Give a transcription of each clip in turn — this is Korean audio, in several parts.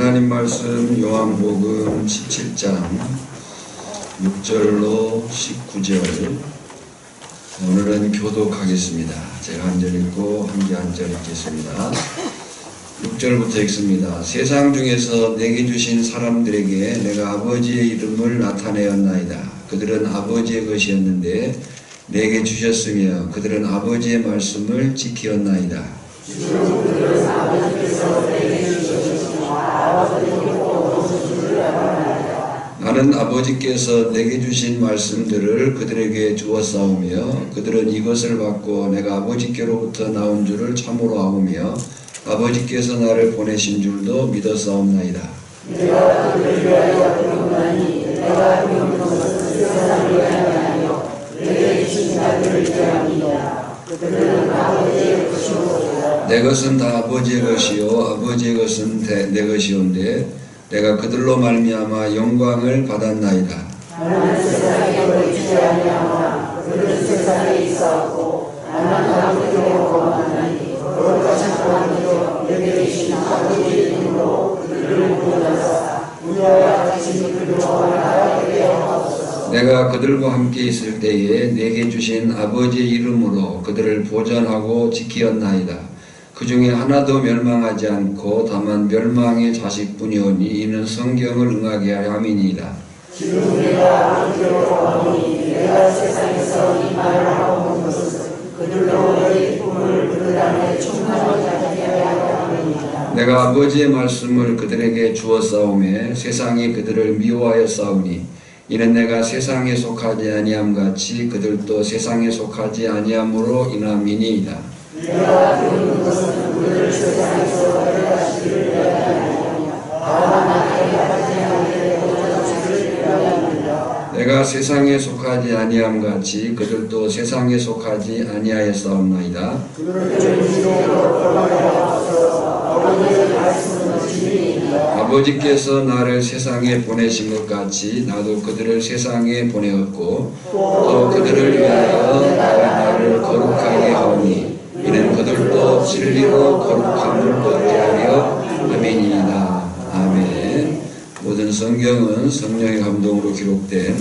하나님 말씀 요한복음 17장 6절로 19절. 오늘은 교독하겠습니다. 제가 한 절 읽고 한 절 읽겠습니다. 6절부터 읽습니다. 세상 중에서 내게 주신 사람들에게 내가 아버지의 이름을 나타내었나이다. 그들은 아버지의 것이었는데 내게 주셨으며 그들은 아버지의 말씀을 지키었나이다. 그들은 아버지께서 내게 나는 아버지께서 내게 주신 말씀들을 그들에게 주었사오며 그들은 이것을 받고 내가 아버지께로부터 나온 줄을 참으로 아오며 아버지께서 나를 보내신 줄도 믿었사옵나이다. 내가 그들을 위하여 부르노니 내가 부르는 것은 세상을 위하여 아니요 내게 주신 자들을 위하여니라. 그들은 아버지의 것이오라. 내 것은 다 아버지의 것이요 아버지의 것은 내 것이온데 내가 그들로 말미암아 영광을 받았나이다. 나는 세상에 보이지 아니하나 그들은 세상에 있었고 나는 아버지로 만나니 거룩하신 하나님께서 내게 주신 아버지의 이름으로 그들을 부르사 우리와 같이 그들과 하나되게 하옵소서. 내가 그들과 함께 있을 때에 내게 주신 아버지의 이름으로 그들을 보전하고 지키었나이다. 그 중에 하나도 멸망하지 않고 다만 멸망의 자식뿐이오니 이는 성경을 응하게 하려 함이니이다. 지금 내가 아버지로 가오니 내가 세상에서 이 말을 하고 온 것은 그들로 너희 꿈을 그들 안에 충만하게 하게 하려 함이니이다. 내가 아버지의 말씀을 그들에게 주었사오매 세상이 그들을 미워하였사오니 이는 내가 세상에 속하지 아니함 같이 그들도 세상에 속하지 아니함으로 인함이니이다. 내가 부르는 것은 그들을 세상에서 데려가시기를 위하여 다만 나에게 아버지의 보존하시기를 위하여니라. 내가 세상에 속하지 아니함 같이 그들도 세상에 속하지 아니하였사옵나이다. 그들을 진리로 돌아가서 아버지의 말씀은 진리이니라. 아버지께서 나를 세상에 보내신 것 같이 나도 그들을 세상에 보내었고 또 그들을 위하여 나를 거룩하게 하오니 이는 그들도 진리로 거룩함을 얻게 하려 함이니이다. 아멘. 모든 성경은 성령의 감동으로 기록된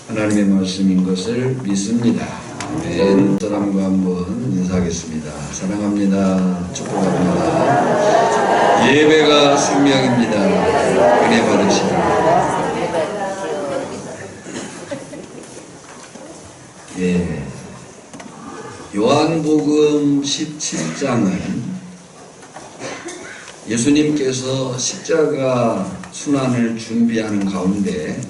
하나님의 말씀인 것을 믿습니다. 아멘. 사람과 한번 인사하겠습니다. 사랑합니다. 축복합니다. 예배가 생명입니다. 은혜 받으시라. 예. 요한복음 17장은 예수님께서 십자가 순환을 준비하는 가운데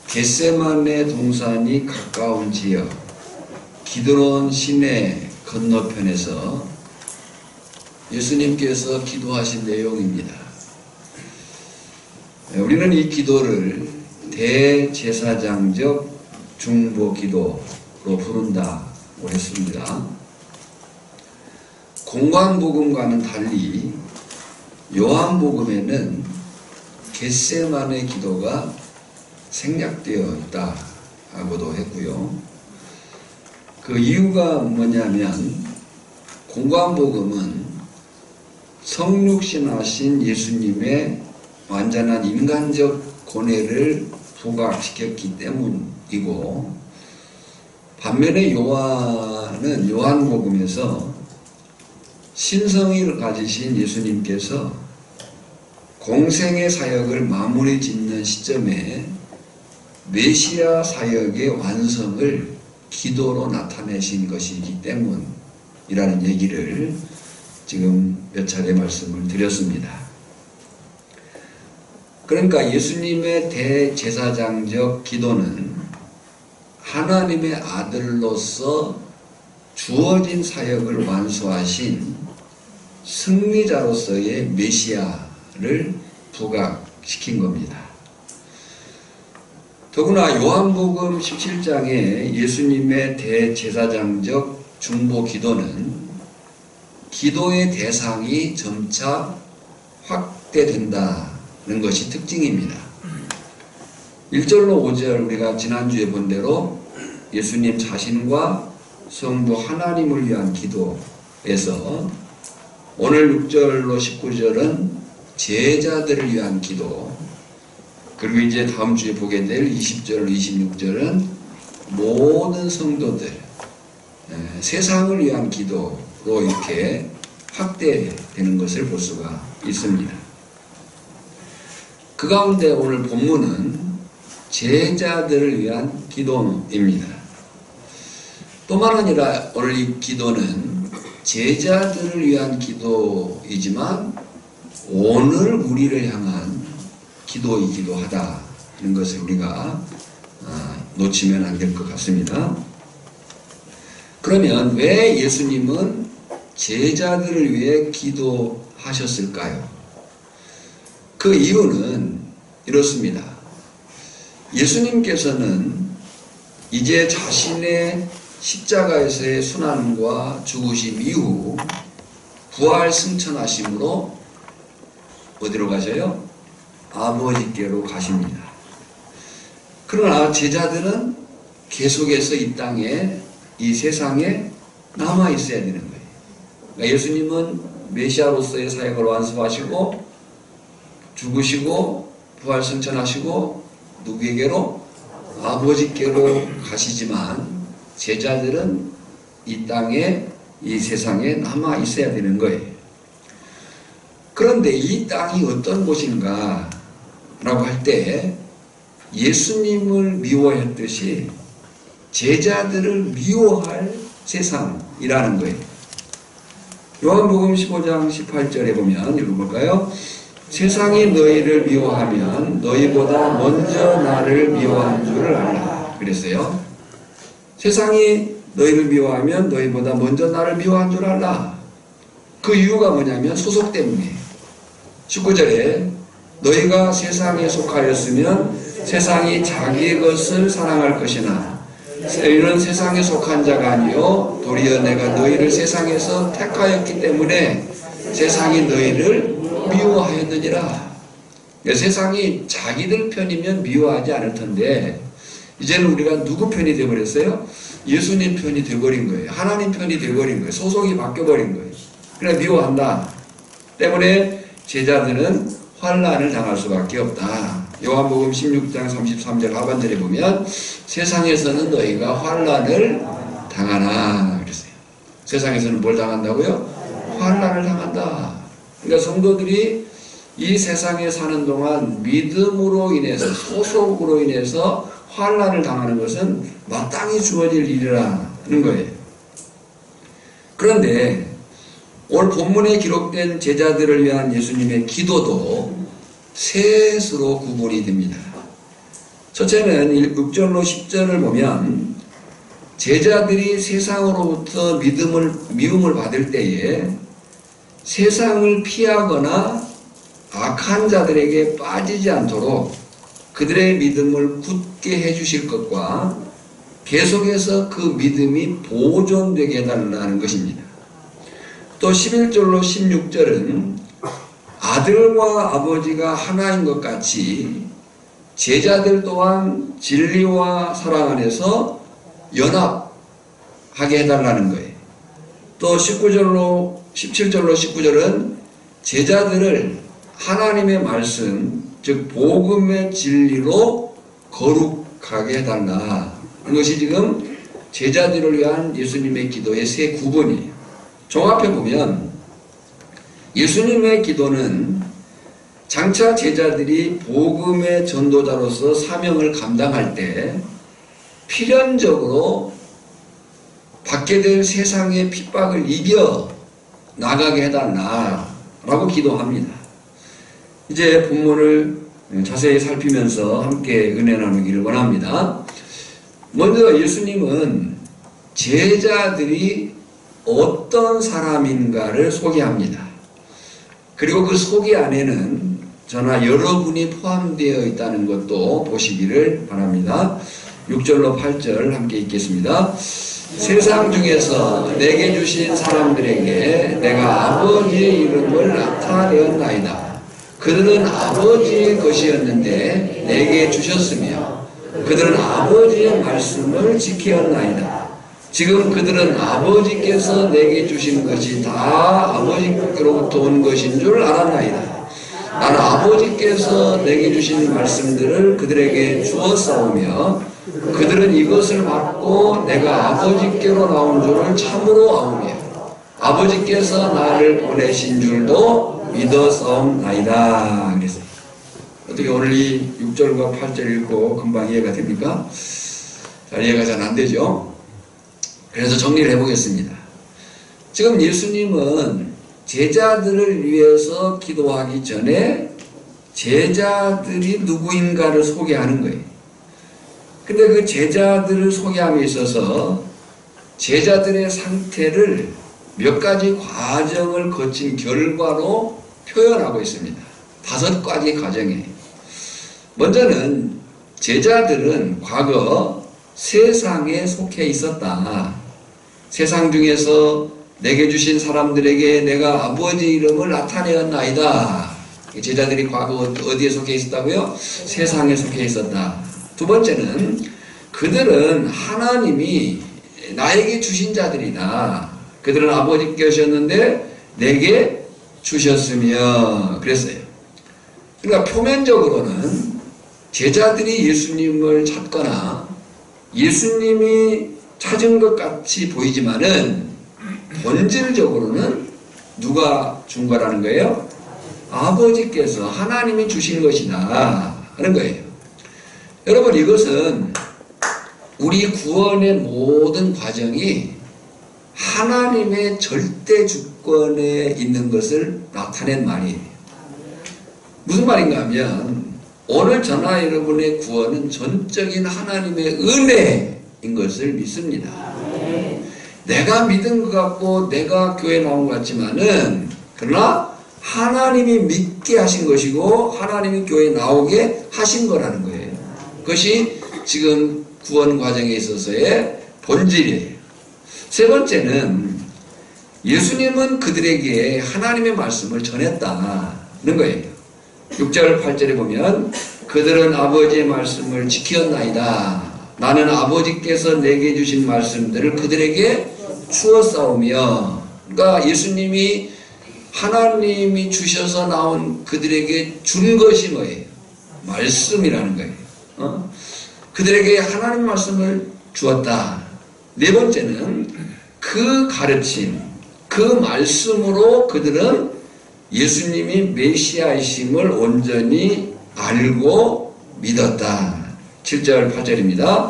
겟세마네 동산이 가까운 지역 기드론 시내 건너편에서 예수님께서 기도하신 내용입니다. 우리는 이 기도를 대제사장적 중보 기도로 부른다 했습니다. 공관복음과는 달리 요한복음에는 겟세마네 기도가 생략되어 있다고도 했고요. 그 이유가 뭐냐면 공관복음은 성육신하신 예수님의 완전한 인간적 고뇌를 부각시켰기 때문이고 반면에 요한은 요한복음에서 신성을 가지신 예수님께서 공생의 사역을 마무리 짓는 시점에 메시아 사역의 완성을 기도로 나타내신 것이기 때문이라는 얘기를 지금 몇 차례 말씀을 드렸습니다. 그러니까 예수님의 대제사장적 기도는 하나님의 아들로서 주어진 사역을 완수하신 승리자로서의 메시아를 부각시킨 겁니다. 더구나 요한복음 17장에 예수님의 대제사장적 중보 기도는 기도의 대상이 점차 확대된다는 것이 특징입니다. 1절로 5절 우리가 지난주에 본 대로 예수님 자신과 성부 하나님을 위한 기도에서 오늘 6절로 19절은 제자들을 위한 기도, 그리고 이제 다음 주에 보게 될 20절, 26절은 모든 성도들, 세상을 위한 기도로 이렇게 확대되는 것을 볼 수가 있습니다. 그 가운데 오늘 본문은 제자들을 위한 기도입니다. 뿐만 아니라 오늘 이 기도는 제자들을 위한 기도이지만 오늘 우리를 향한 기도이기도 하다는 것을 우리가 놓치면 안 될 것 같습니다. 그러면 왜 예수님은 제자들을 위해 기도하셨을까요? 그 이유는 이렇습니다. 예수님께서는 이제 자신의 십자가에서의 순환과 죽으심 이후 부활 승천하심으로 어디로 가셔요? 아버지께로 가십니다. 그러나 제자들은 계속해서 이 땅에, 이 세상에 남아 있어야 되는 거예요. 그러니까 예수님은 메시아로서의 사역을 완수하시고 죽으시고 부활 승천하시고 누구에게로? 아버지께로 가시지만 제자들은 이 땅에, 이 세상에 남아 있어야 되는 거예요. 그런데 이 땅이 어떤 곳인가 라고 할 때 예수님을 미워했듯이 제자들을 미워할 세상이라는 거예요. 요한복음 15장 18절에 보면 읽어볼까요? 세상이 너희를 미워하면 너희보다 먼저 나를 미워한 줄을 알라. 그랬어요. 세상이 너희를 미워하면 너희보다 먼저 나를 미워한 줄 알라. 그 이유가 뭐냐면 소속 때문에. 19절에 너희가 세상에 속하였으면 세상이 자기의 것을 사랑할 것이나 너희는 세상에 속한 자가 아니요 도리어 내가 너희를 세상에서 택하였기 때문에 세상이 너희를 미워하였느니라. 세상이 자기들 편이면 미워하지 않을 텐데 이제는 우리가 누구 편이 되어버렸어요? 예수님 편이 되어버린 거예요. 하나님 편이 되어버린 거예요. 소속이 바뀌어버린 거예요. 그래 미워한다. 때문에 제자들은 환난을 당할 수밖에 없다. 요한복음 16장 33절 하반절에 보면 세상에서는 너희가 환난을 당하나 그랬어요. 세상에서는 뭘 당한다고요? 환난을 당한다. 그러니까 성도들이 이 세상에 사는 동안 믿음으로 인해서 소속으로 인해서 환난을 당하는 것은 마땅히 주어질 일이라는 거예요. 그런데 오늘 본문에 기록된 제자들을 위한 예수님의 기도도 셋으로 구분이 됩니다. 첫째는 6절로 10절을 보면 제자들이 세상으로부터 미움을 받을 때에 세상을 피하거나 악한 자들에게 빠지지 않도록 그들의 믿음을 굳게 해주실 것과 계속해서 그 믿음이 보존되게 해달라는 것입니다. 또 11절로 16절은 아들과 아버지가 하나인 것 같이 제자들 또한 진리와 사랑 안에서 연합하게 해달라는 거예요. 또 17절로 19절은 제자들을 하나님의 말씀, 즉 복음의 진리로 거룩하게 해달라. 이것이 지금 제자들을 위한 예수님의 기도의 세 구본이에요. 종합해보면 예수님의 기도는 장차 제자들이 복음의 전도자로서 사명을 감당할 때 필연적으로 받게 될 세상의 핍박을 이겨 나가게 해달라라고 기도합니다. 이제 본문을 자세히 살피면서 함께 은혜 나누기를 원합니다. 먼저 예수님은 제자들이 어떤 사람인가를 소개합니다. 그리고 그 소개 안에는 저나 여러분이 포함되어 있다는 것도 보시기를 바랍니다. 6절로 8절 함께 읽겠습니다. 세상 중에서 내게 주신 사람들에게 내가 아버지의 이름을 나타내었나이다. 그들은 아버지의 것이었는데 내게 주셨으며 그들은 아버지의 말씀을 지켰나이다. 지금 그들은 아버지께서 내게 주신 것이 다 아버지께로부터 온 것인 줄 알았나이다. 아버지께서 내게 주신 말씀들을 그들에게 주었사오며 그들은 이것을 받고 내가 아버지께로 나온 줄을 참으로 아오며 아버지께서 나를 보내신 줄도 믿었사옵나이다. 그랬어요. 어떻게 오늘 이 6절과 8절 읽고 금방 이해가 됩니까? 잘 이해가 잘 안 되죠? 그래서 정리를 해보겠습니다. 지금 예수님은 제자들을 위해서 기도하기 전에 제자들이 누구인가를 소개하는 거예요. 근데 그 제자들을 소개함에 있어서 제자들의 상태를 몇 가지 과정을 거친 결과로 표현하고 있습니다. 5가지 과정이에요. 먼저는 제자들은 과거 세상에 속해 있었다. 세상 중에서 내게 주신 사람들에게 내가 아버지 이름을 나타내었나이다. 제자들이 과거 어디에 속해 있었다고요? 세상에 속해 있었다. 두 번째는 그들은 하나님이 나에게 주신 자들이다. 그들은 아버지께 오셨는데 내게 주셨으며 그랬어요. 그러니까 표면적으로는 제자들이 예수님을 찾거나 예수님이 찾은 것 같이 보이지만은 본질적으로는 누가 준 거라는 거예요? 아버지께서 하나님이 주신 것이다 하는 거예요. 여러분, 이것은 우리 구원의 모든 과정이 하나님의 절대 주권에 있는 것을 나타낸 말이에요. 무슨 말인가 하면 오늘 저나 여러분의 구원은 전적인 하나님의 은혜인 것을 믿습니다. 내가 믿은 것 같고 내가 교회 나온 것 같지만은 그러나 하나님이 믿게 하신 것이고 하나님이 교회에 나오게 하신 거라는 거예요. 그것이 지금 구원 과정에 있어서의 본질이에요. 세 번째는 예수님은 그들에게 하나님의 말씀을 전했다는 거예요. 6절 8절에 보면 그들은 아버지의 말씀을 지켰나이다. 나는 아버지께서 내게 주신 말씀들을 그들에게 주었사오며, 그러니까 예수님이 하나님이 주셔서 나온 그들에게 준 것이 뭐예요? 말씀이라는 거예요. 그들에게 하나님 말씀을 주었다. 네 번째는 그 가르침, 그 말씀으로 그들은 예수님이 메시아이심을 온전히 알고 믿었다. 7절 8절입니다.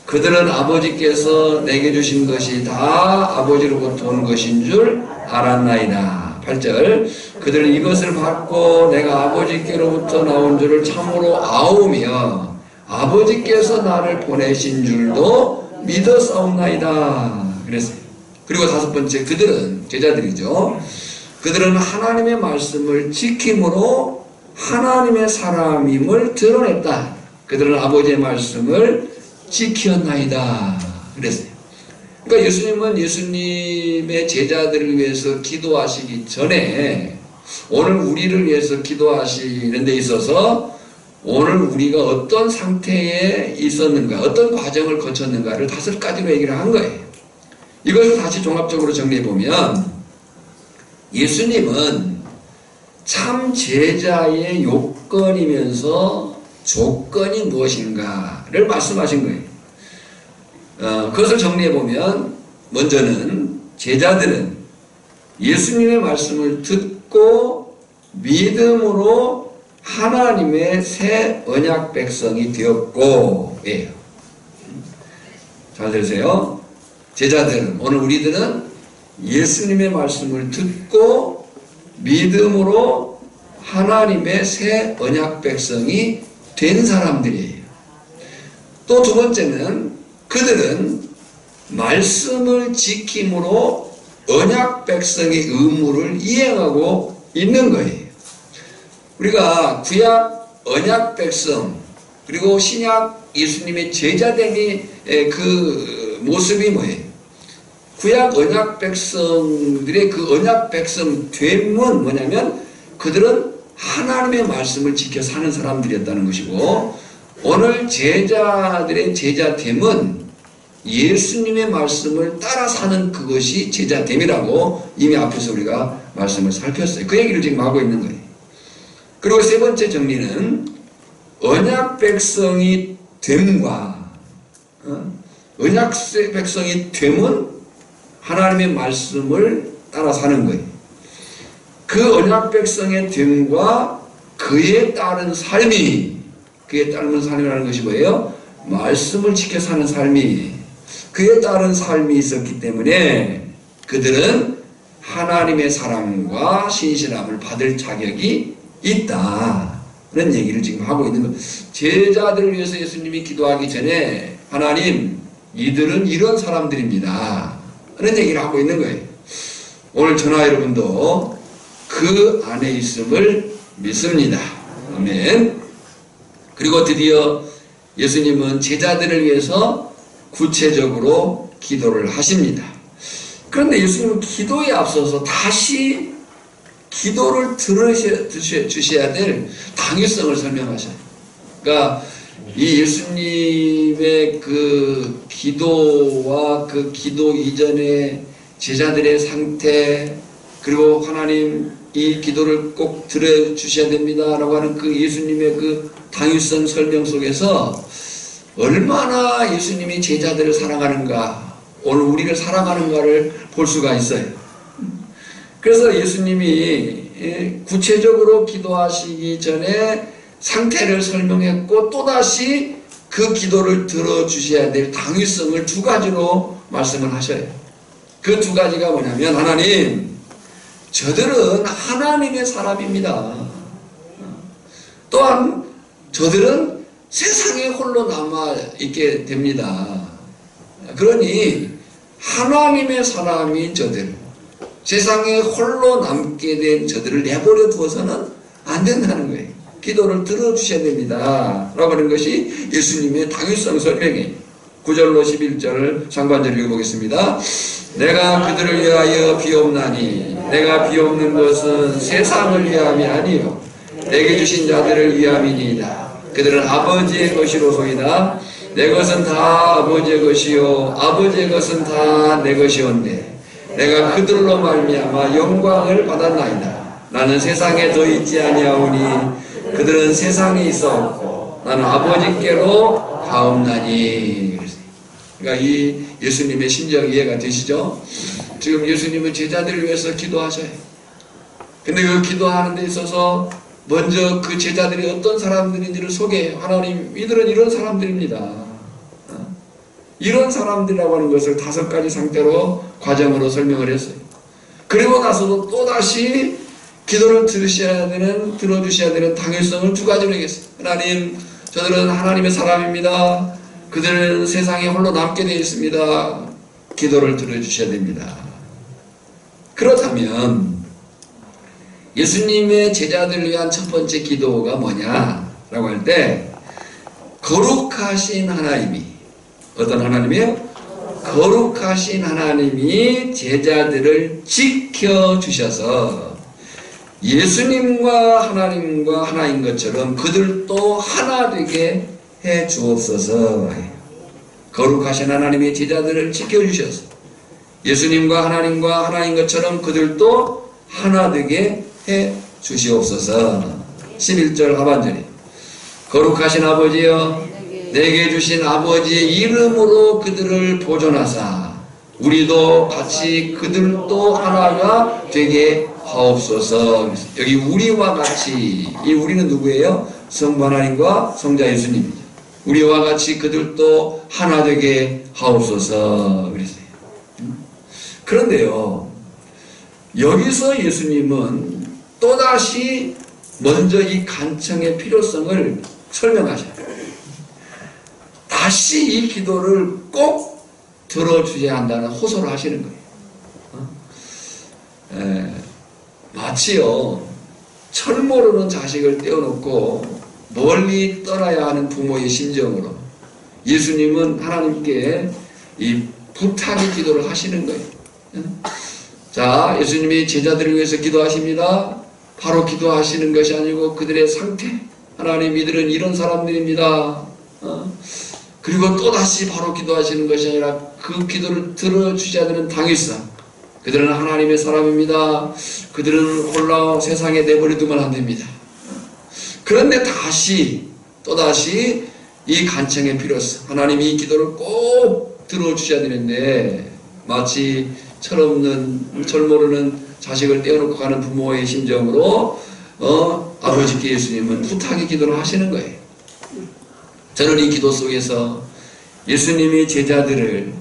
그들은 아버지께서 내게 주신 것이 다 아버지로부터 온 것인 줄 알았나이다. 8절 그들은 이것을 받고 내가 아버지께로부터 나온 줄을 참으로 아오며 아버지께서 나를 보내신 줄도 믿었사옵나이다. 그랬어요. 그리고 5번째, 그들은 제자들이죠. 그들은 하나님의 말씀을 지킴으로 하나님의 사람임을 드러냈다. 그들은 아버지의 말씀을 지켰나이다. 그랬어요. 그러니까 예수님은 예수님의 제자들을 위해서 기도하시기 전에 오늘 우리를 위해서 기도하시는 데 있어서 오늘 우리가 어떤 상태에 있었는가, 어떤 과정을 거쳤는가를 5가지로 얘기를 한 거예요. 이것을 다시 종합적으로 정리해보면 예수님은 참 제자의 요건이면서 조건이 무엇인가를 말씀하신 거예요. 그것을 정리해보면 먼저는 제자들은 예수님의 말씀을 듣고 믿음으로 하나님의 새 언약 백성이 되었고 예요. 잘 들으세요. 제자들은, 오늘 우리들은 예수님의 말씀을 듣고 믿음으로 하나님의 새 언약 백성이 된 사람들이에요. 또 두 번째는 그들은 말씀을 지킴으로 언약 백성의 의무를 이행하고 있는 거예요. 우리가 구약 언약 백성 그리고 신약 예수님의 제자됨이 그 모습이 뭐예요? 구약 언약 백성들의 그 언약 백성 됨은 뭐냐면 그들은 하나님의 말씀을 지켜 사는 사람들이었다는 것이고, 오늘 제자들의 제자됨은 예수님의 말씀을 따라 사는 그것이 제자됨이라고 이미 앞에서 우리가 말씀을 살폈어요. 그 얘기를 지금 하고 있는 거예요. 그리고 세 번째 정리는 언약 백성이 됨과 언약 백성이 됨은 하나님의 말씀을 따라 사는 거예요. 그 언약 백성의 됨과 그에 따른 삶이, 그에 따른 삶이라는 것이 뭐예요? 말씀을 지켜 사는 삶이, 그에 따른 삶이 있었기 때문에 그들은 하나님의 사랑과 신실함을 받을 자격이 있다. 그런 얘기를 지금 하고 있는 거예요. 제자들을 위해서 예수님이 기도하기 전에 하나님, 이들은 이런 사람들입니다. 그런 얘기를 하고 있는 거예요. 오늘 저나 여러분도 그 안에 있음을 믿습니다. 아멘. 그리고 드디어 예수님은 제자들을 위해서 구체적으로 기도를 하십니다. 그런데 예수님은 기도에 앞서서 다시 기도를 들으셔야 될 당위성을 설명하셔요. 그러니까 이 예수님의 그 기도와 그 기도 이전의 제자들의 상태, 그리고 하나님 이 기도를 꼭 들어주셔야 됩니다 라고 하는 그 예수님의 그 당위성 설명 속에서 얼마나 예수님이 제자들을 사랑하는가, 오늘 우리를 사랑하는가를 볼 수가 있어요. 그래서 예수님이 구체적으로 기도하시기 전에 상태를 설명했고, 또다시 그 기도를 들어주셔야 될 당위성을 두 가지로 말씀을 하셔요. 그 두 가지가 뭐냐면, 하나님, 저들은 하나님의 사람입니다. 또한 저들은 세상에 홀로 남아있게 됩니다. 그러니 하나님의 사람인 저들, 세상에 홀로 남게 된 저들을 내버려 두어서는 안 된다는 거예요. 기도를 들어주셔야 됩니다 라고 하는 것이 예수님의 당위성 설명이에요. 9절로 11절 상반절 읽어보겠습니다. 내가 그들을 위하여 비옵나니 내가 비옵는 것은 세상을 위함이 아니요 내게 주신 자들을 위함이니이다. 그들은 아버지의 것이로소이다. 내 것은 다 아버지의 것이요 아버지의 것은 다 내 것이온데 내가 그들로 말미암아 영광을 받았나이다. 나는 세상에 더 있지 아니하오니 그들은 세상에 있었고 나는 아버지께로 가옵나니. 그러니까 이 예수님의 심정 이해가 되시죠? 지금 예수님은 제자들을 위해서 기도하셔요. 근데 그 기도하는 데 있어서 먼저 그 제자들이 어떤 사람들인지를 소개해요. 하나님, 이들은 이런 사람들입니다. 이런 사람들이라고 하는 것을 5가지 상태로 과정으로 설명을 했어요. 그리고 나서도 또다시 기도를 들으셔야 되는, 들어주셔야 되는 당위성을 2가지로 얘기했어요. 하나님, 저들은 하나님의 사람입니다. 그들은 세상에 홀로 남게 되어 있습니다. 기도를 들어주셔야 됩니다. 그렇다면 예수님의 제자들을 위한 첫 번째 기도가 뭐냐라고 할 때, 거룩하신 하나님이, 어떤 하나님이에요? 거룩하신 하나님이 제자들을 지켜주셔서 예수님과 하나님과 하나인 것처럼 그들도 하나 되게 해 주옵소서. 거룩하신 하나님이 제자들을 지켜주셔서 예수님과 하나님과 하나인 것처럼 그들도 하나 되게 해 주시옵소서. 11절 하반절에 거룩하신 아버지여 내게 주신 아버지의 이름으로 그들을 보존하사 우리도 같이 그들도 하나가 되게 하옵소서. 여기 우리와 같이, 이 우리는 누구예요? 성부 하나님과 성자 예수님이죠. 우리와 같이 그들도 하나 되게 하옵소서 그랬어요. 그런데요, 여기서 예수님은 또다시 먼저 이 간청의 필요성을 설명하셔요. 다시 이 기도를 꼭 들어주셔야 한다는 호소를 하시는 거예요. 마치요, 철 모르는 자식을 떼어놓고 멀리 떠나야 하는 부모의 심정으로 예수님은 하나님께 이 부탁의 기도를 하시는 거예요. 자, 예수님이 제자들을 위해서 기도하십니다. 바로 기도하시는 것이 아니고 그들의 상태, 하나님, 이들은 이런 사람들입니다. 그리고 또다시 바로 기도하시는 것이 아니라 그 기도를 들어주셔야 되는 당위성, 그들은 하나님의 사람입니다. 그들은 홀라 세상에 내버려두면 안 됩니다. 그런데 또다시 이 간청의 필요성, 하나님이 이 기도를 꼭 들어주셔야 되는데 마치 철 모르는 자식을 떼어놓고 가는 부모의 심정으로 아버지께 예수님은 부탁의 기도를 하시는 거예요. 저는 이 기도 속에서 예수님이 제자들을,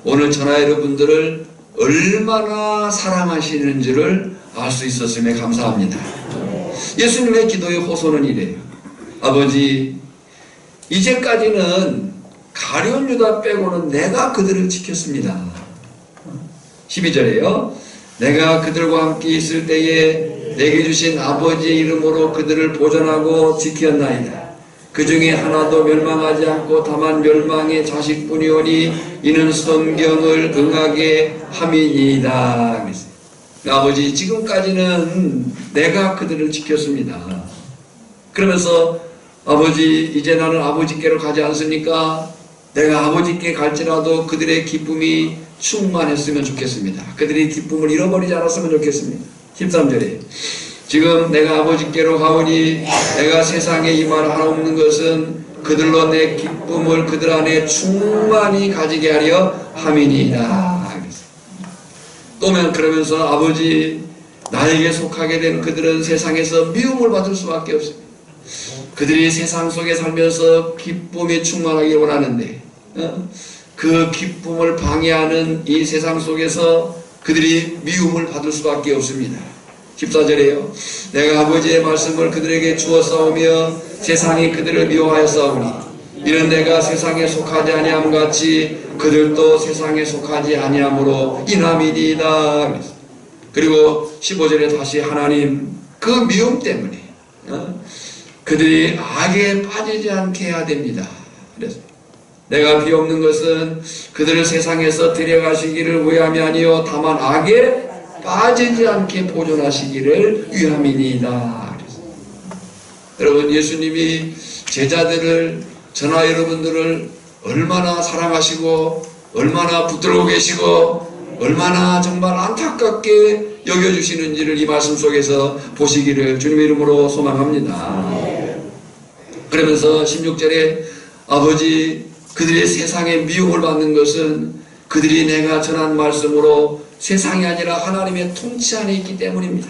오늘 전하 여러분들을 얼마나 사랑하시는지를 알 수 있었음에 감사합니다. 예수님의 기도의 호소는 이래요. 아버지, 이제까지는 가룟 유다 빼고는 내가 그들을 지켰습니다. 12절에요. 내가 그들과 함께 있을 때에 내게 주신 아버지의 이름으로 그들을 보존하고 지켰나이다. 그 중에 하나도 멸망하지 않고 다만 멸망의 자식뿐이오니 이는 성경을 응하게 함이니이다. 그랬어요. 아버지, 지금까지는 내가 그들을 지켰습니다. 그러면서 아버지, 이제 나는 아버지께로 가지 않습니까? 내가 아버지께 갈지라도 그들의 기쁨이 충만했으면 좋겠습니다. 그들이 기쁨을 잃어버리지 않았으면 좋겠습니다. 13절에 지금 내가 아버지께로 가오니 내가 세상에 임할 하옵는 것은 그들로 내 기쁨을 그들 안에 충만히 가지게 하려 함이니이다. 또면 그러면서 아버지, 나에게 속하게 된 그들은 세상에서 미움을 받을 수밖에 없습니다. 그들이 세상 속에 살면서 기쁨이 충만하길 원하는데 그 기쁨을 방해하는 이 세상 속에서 그들이 미움을 받을 수밖에 없습니다. 14절에요. 내가 아버지의 말씀을 그들에게 주어 싸우며 세상이 그들을 미워하여 싸우니 이는 내가 세상에 속하지 아니함 같이 그들도 세상에 속하지 아니함으로 인함이니이다. 그리고 15절에 다시 하나님, 그 미움 때문에 그들이 악에 빠지지 않게 해야 됩니다. 그래서 내가 비옵는 것은 그들을 세상에서 데려가시기를 위함이 아니요 다만 악에 빠지지 않게 보존하시기를 위함이니이다. 여러분, 예수님이 제자들을, 저나 여러분들을 얼마나 사랑하시고 얼마나 붙들고 계시고 얼마나 정말 안타깝게 여겨주시는지를 이 말씀 속에서 보시기를 주님의 이름으로 소망합니다. 그러면서 16절에 아버지, 그들이 세상에 미움을 받는 것은 그들이 내가 전한 말씀으로 세상이 아니라 하나님의 통치 안에 있기 때문입니다.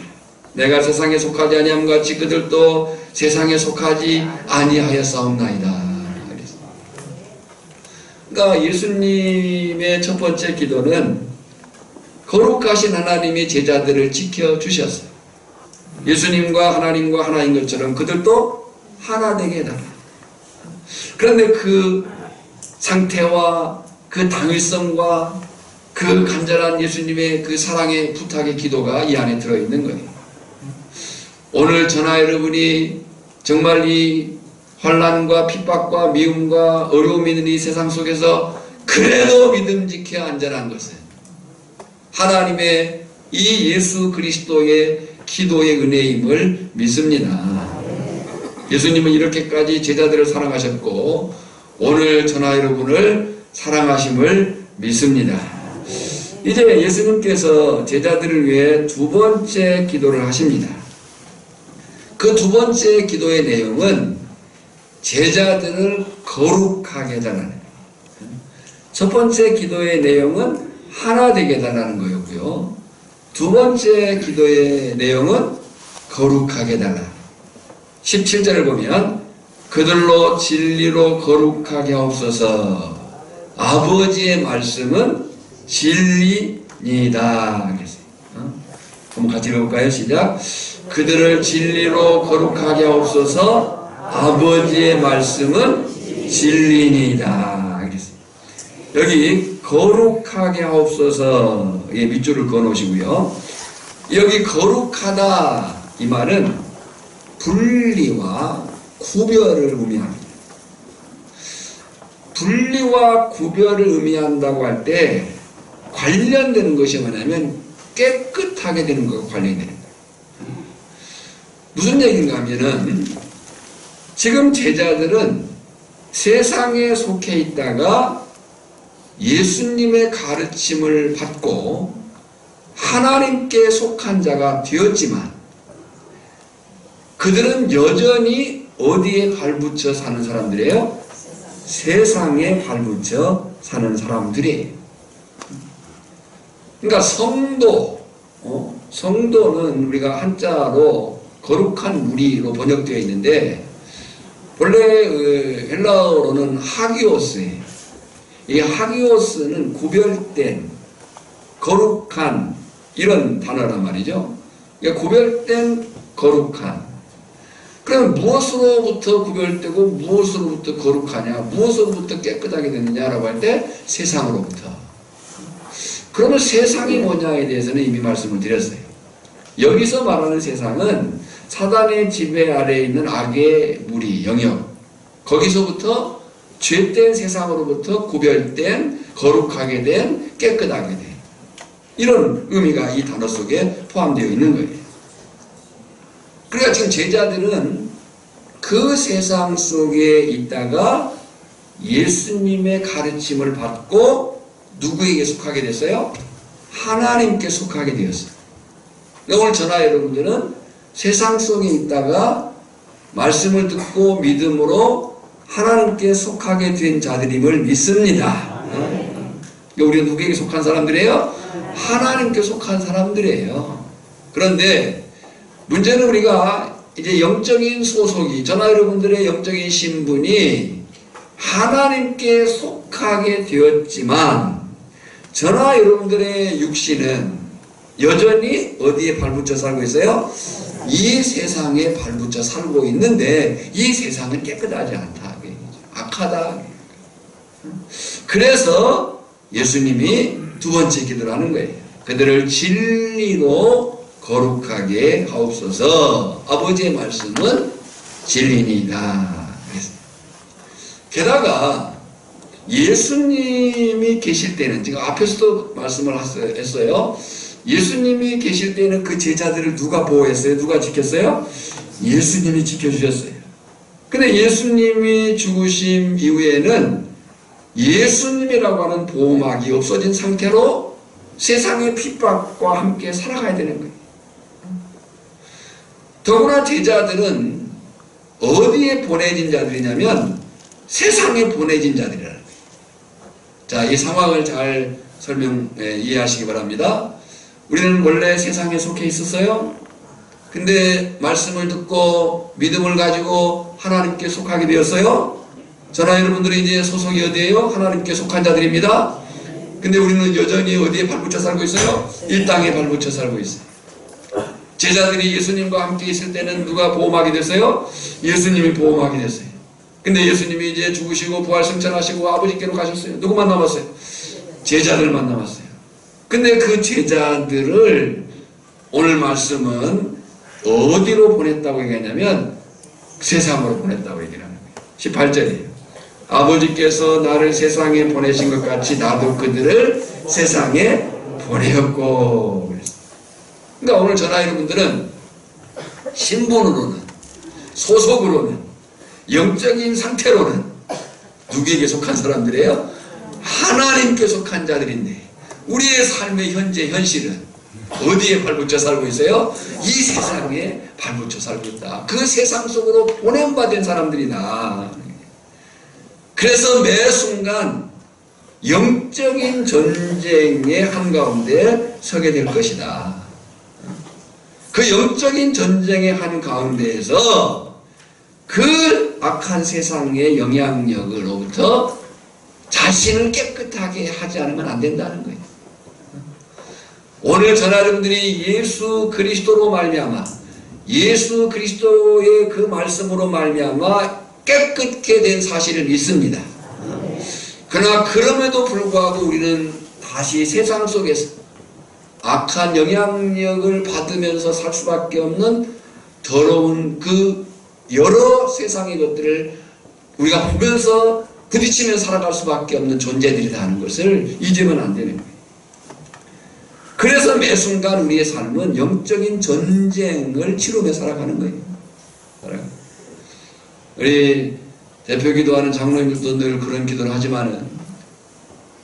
내가 세상에 속하지 아니함 같이 그들도 세상에 속하지 아니하였사옵나이다. 그러니까 예수님의 첫 번째 기도는 거룩하신 하나님이 제자들을 지켜주셨어요. 예수님과 하나님과 하나인 것처럼 그들도 하나 되게 해달라. 그런데 그 상태와 그 당위성과 그 간절한 예수님의 그 사랑의 부탁의 기도가 이 안에 들어있는 거예요. 오늘 저나 여러분이 정말 이 환난과 핍박과 미움과 어려움이 있는 이 세상 속에서 그래도 믿음직해 안전한 것은 하나님의 이 예수 그리스도의 기도의 은혜임을 믿습니다. 예수님은 이렇게까지 제자들을 사랑하셨고 오늘 저나 여러분을 사랑하심을 믿습니다. 이제 예수님께서 제자들을 위해 두 번째 기도를 하십니다. 그 두 번째 기도의 내용은 제자들을 거룩하게 해달라는 거예요. 첫 번째 기도의 내용은 하나 되게 해달라는 거였고요. 두 번째 기도의 내용은 거룩하게 해달라. 17절을 보면 그들로 진리로 거룩하게 하옵소서. 아버지의 말씀은 진리니다. 그랬어요. 한번 같이 읽어볼까요? 시작. 그들을 진리로 거룩하게 하옵소서. 아버지의 말씀은 진리니다. 그랬어요. 여기 거룩하게 하옵소서 밑줄을 그어놓으시고요. 여기 거룩하다 이 말은 분리와 구별을 의미합니다. 분리와 구별을 의미한다고 할 때 관련되는 것이 뭐냐면 깨끗하게 되는 것과 관련되는 거예요. 무슨 얘기인가 하면은 지금 제자들은 세상에 속해 있다가 예수님의 가르침을 받고 하나님께 속한 자가 되었지만 그들은 여전히 어디에 발붙여 사는 사람들이에요? 세상에 발붙여 사는 사람들이에요. 그러니까 성도, 성도는 우리가 한자로 거룩한 무리로 번역되어 있는데 본래 헬라어로는 하기오스예요. 이 하기오스는 구별된, 거룩한 이런 단어란 말이죠. 그러니까 구별된, 거룩한. 그럼 무엇으로부터 구별되고 무엇으로부터 거룩하냐, 무엇으로부터 깨끗하게 되느냐라고 할 때 세상으로부터. 그러면 세상이 뭐냐에 대해서는 이미 말씀을 드렸어요. 여기서 말하는 세상은 사단의 지배 아래에 있는 악의 무리, 영역, 거기서부터 죄된 세상으로부터 구별된, 거룩하게 된, 깨끗하게 된 이런 의미가 이 단어 속에 포함되어 있는 거예요. 그러니까 지금 제자들은 그 세상 속에 있다가 예수님의 가르침을 받고 누구에게 속하게 됐어요? 하나님께 속하게 되었어요. 오늘 저나 여러분들은 세상 속에 있다가 말씀을 듣고 믿음으로 하나님께 속하게 된 자들임을 믿습니다. 우리가 누구에게 속한 사람들이에요? 하나님께 속한 사람들이에요. 그런데 문제는 우리가 이제 영적인 소속이, 저나 여러분들의 영적인 신분이 하나님께 속하게 되었지만 저나 여러분들의 육신은 여전히 어디에 발붙여 살고 있어요? 이 세상에 발붙여 살고 있는데 이 세상은 깨끗하지 않다. 악하다. 그래서 예수님이 두 번째 기도를 하는 거예요. 그들을 진리로 거룩하게 하옵소서. 아버지의 말씀은 진리니이다. 게다가 예수님이 계실 때는, 제가 앞에서도 말씀을 했어요. 예수님이 계실 때는 그 제자들을 누가 보호했어요? 누가 지켰어요? 예수님이 지켜주셨어요. 근데 예수님이 죽으심 이후에는 예수님이라고 하는 보호막이 없어진 상태로 세상의 핍박과 함께 살아가야 되는 거예요. 더구나 제자들은 어디에 보내진 자들이냐면 세상에 보내진 자들이라는 거예요. 자, 이 상황을 잘 이해하시기 바랍니다. 우리는 원래 세상에 속해 있었어요. 근데 말씀을 듣고 믿음을 가지고 하나님께 속하게 되었어요. 저나 여러분들이 이제 소속이 어디예요? 하나님께 속한 자들입니다. 근데 우리는 여전히 어디에 발붙여 살고 있어요? 이 땅에 발붙여 살고 있어요. 제자들이 예수님과 함께 있을 때는 누가 보호막이 됐어요? 예수님이 보호막이 됐어요. 근데 예수님이 이제 죽으시고 부활 승천하시고 아버지께로 가셨어요. 누구만 남았어요? 제자들만 남았어요. 근데 그 제자들을 오늘 말씀은 어디로 보냈다고 얘기하냐면 세상으로 보냈다고 얘기를 하는 거예요. 18절이에요. 아버지께서 나를 세상에 보내신 것 같이 나도 그들을 세상에 보내었고. 그러니까 오늘 저나 여러분들은 신분으로는, 소속으로는, 영적인 상태로는 누구에게 속한 사람들이에요? 하나님께 속한 자들인데 우리의 삶의 현재 현실은 어디에 발붙여 살고 있어요? 이 세상에 발붙여 살고 있다. 그 세상 속으로 보냄받은 사람들이다. 그래서 매 순간 영적인 전쟁의 한가운데 서게 될 것이다. 그 영적인 전쟁의 한가운데에서 그 악한 세상의 영향력으로부터 자신을 깨끗하게 하지 않으면 안 된다는 거예요. 오늘 저나 여러분들이 예수 그리스도로 말미암아, 예수 그리스도의 그 말씀으로 말미암아 깨끗게 된 사실을 믿습니다. 그러나 그럼에도 불구하고 우리는 다시 세상 속에서 악한 영향력을 받으면서 살 수밖에 없는 더러운 그 여러 세상의 것들을 우리가 보면서 부딪히며 살아갈 수밖에 없는 존재들이다 하는 것을 잊으면 안 되는 거예요. 그래서 매 순간 우리의 삶은 영적인 전쟁을 치르며 살아가는 거예요. 우리 대표 기도하는 장로님들도 늘 그런 기도를 하지만은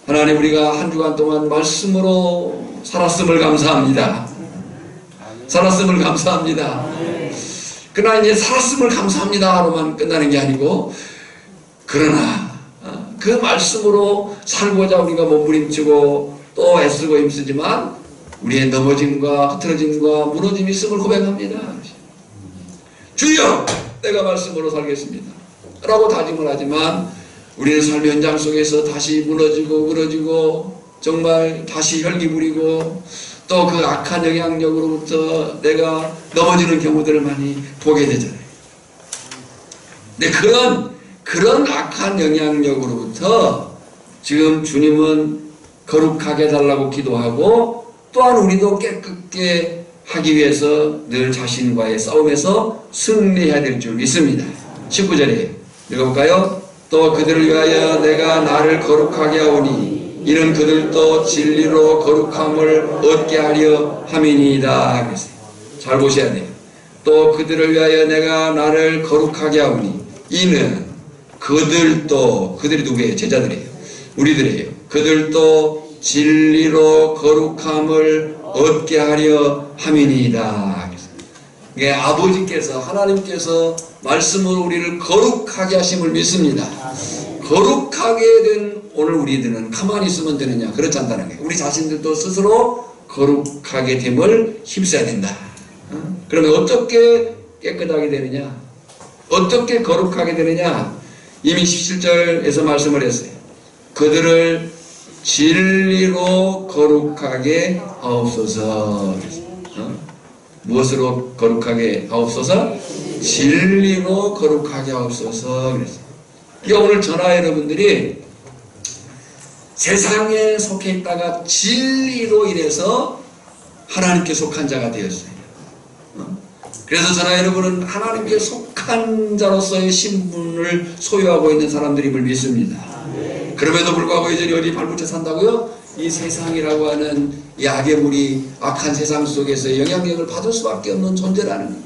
하나님, 우리가 한 주간 동안 말씀으로 살았음을 감사합니다. 살았음을 감사합니다. 그러나 이제 살았음을 감사합니다로만 끝나는 게 아니고, 그러나 그 말씀으로 살고자 우리가 몸부림치고 또 애쓰고 힘쓰지만 우리의 넘어짐과 흐트러짐과 무너짐이 있음을 고백합니다. 주여, 내가 말씀으로 살겠습니다 라고 다짐을 하지만 우리는 삶의 현장 속에서 다시 무너지고 그러지고 정말 다시 혈기 부리고 또 그 악한 영향력으로부터 내가 넘어지는 경우들을 많이 보게 되잖아요. 근데 그런 악한 영향력으로부터 지금 주님은 거룩하게 해달라고 기도하고 또한 우리도 깨끗게 하기 위해서 늘 자신과의 싸움에서 승리해야 될 줄 믿습니다. 19절에 읽어볼까요? 또 그들을 위하여 내가 나를 거룩하게 하오니 이는 그들도 진리로 거룩함을 얻게 하려 함이니이다. 그랬어요. 잘 보셔야 돼요. 또 그들을 위하여 내가 나를 거룩하게 하오니 이는 그들도, 그들이 누구예요? 제자들이에요. 우리들이에요. 그들도 진리로 거룩함을 얻게 하려 함이니이다. 이게 아버지께서, 하나님께서 말씀으로 우리를 거룩하게 하심을 믿습니다. 거룩하게 된 오늘 우리들은 가만히 있으면 되느냐? 그렇지 않다는 거예요. 우리 자신들도 스스로 거룩하게 됨을 힘써야 된다. 그러면 어떻게 깨끗하게 되느냐? 어떻게 거룩하게 되느냐? 이미 17절에서 말씀을 했어요. 그들을 진리로 거룩하게 하옵소서. 무엇으로 거룩하게 하옵소서? 진리로 거룩하게 하옵소서. 그랬어요. 오늘 전하 여러분들이 세상에 속해 있다가 진리로 인해서 하나님께 속한 자가 되었어요. 그래서 전하 여러분은 하나님께 속한 자로서의 신분을 소유하고 있는 사람들임을 믿습니다. 그럼에도 불구하고 여전히 어디 발붙여 산다고요? 이 세상이라고 하는 이 악의 물이 악한 세상 속에서 영향력을 받을 수밖에 없는 존재라는 거예요.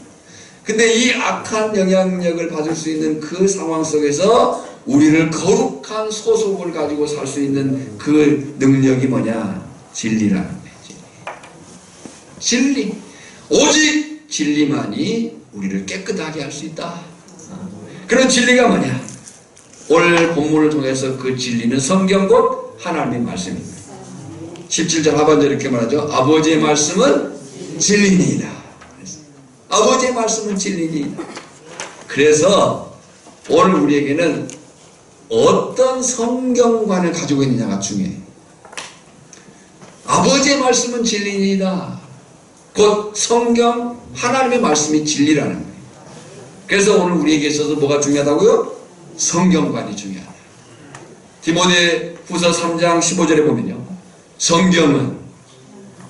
근데 이 악한 영향력을 받을 수 있는 그 상황 속에서 우리를 거룩한 소속을 가지고 살 수 있는 그 능력이 뭐냐? 진리라는 거예요. 진리. 오직 진리만이 우리를 깨끗하게 할 수 있다. 그런 진리가 뭐냐? 오늘 본문을 통해서 그 진리는 성경 곧 하나님의 말씀입니다. 17절 하반절 이렇게 말하죠. 아버지의 말씀은 진리니이다. 아버지의 말씀은 진리니이다. 그래서 오늘 우리에게는 어떤 성경관을 가지고 있느냐가 중요해요. 아버지의 말씀은 진리니이다. 곧 성경 하나님의 말씀이 진리라는 거예요. 그래서 오늘 우리에게 있어서 뭐가 중요하다고요? 성경관이 중요하다. 디모데 후서 3장 15절에 보면요. 성경은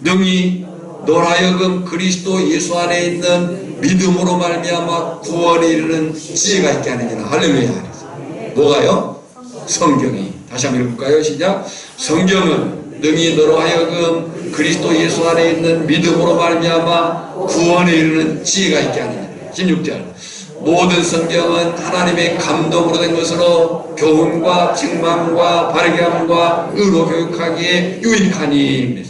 능히 너로 하여금 그리스도 예수 안에 있는 믿음으로 말미암아 구원에 이르는 지혜가 있게 하느니라. 할렐루야. 뭐가요? 성경이. 다시 한번 읽어볼까요? 시작. 성경은 능히 너로 하여금 그리스도 예수 안에 있는 믿음으로 말미암아 구원에 이르는 지혜가 있게 하느니라. 16절. 모든 성경은 하나님의 감동으로 된 것으로 교훈과 책망과 바르게 함과 의로 교육하기에 유익하니.